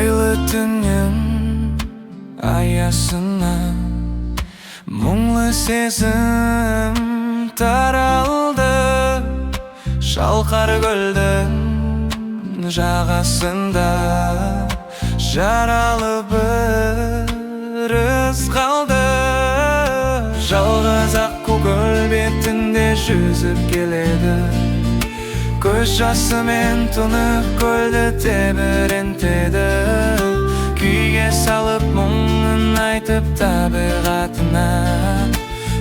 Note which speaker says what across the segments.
Speaker 1: айлы түннің аясына мұңлы сезім таралды. Шалқар көлдің жағасында жаралы бір із қалды. Жалғыз аққу көл бетінде жүзіп келеді. Көз жасымен тұнық көлді тебірентеді. Күйге салып мұңын айтып табиғатына,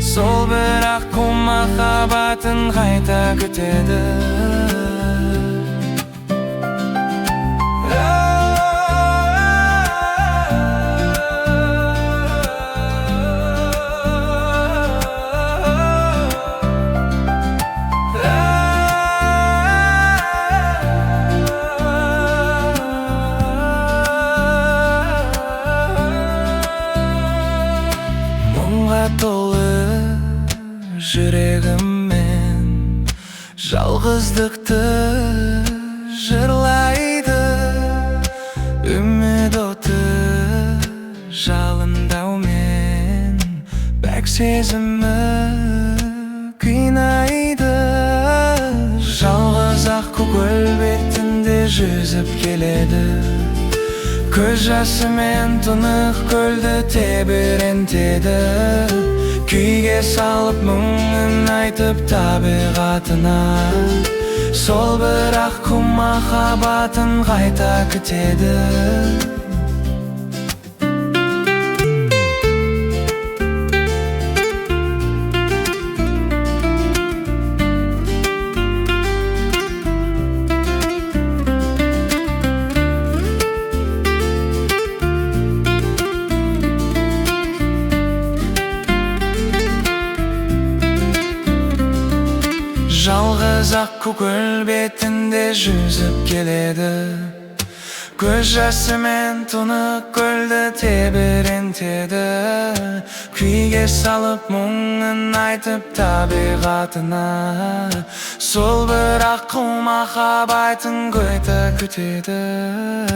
Speaker 1: сол бір аққу махаббатын қайта күтеді. Толы жүрегіммен жалғыздықты жырлайды. Үміт оты жалындаумен бәк сезімі қинайды. Жалғыз аққу көл бетінде жүзіп келеді. Көз жасымен тұнық көлді тебірентеді. Күйге салып мұңын айтып табиғатына, сол бір аққу махаббатын қайта күтеді. Жалғыз аққу көл бетінде жүзіп келеді. Көз жасымен тұнық көлді тебірентеді. Күйге салып мұңын айтып табиғатына, сол бір аққу махаббатын қайта күтеді.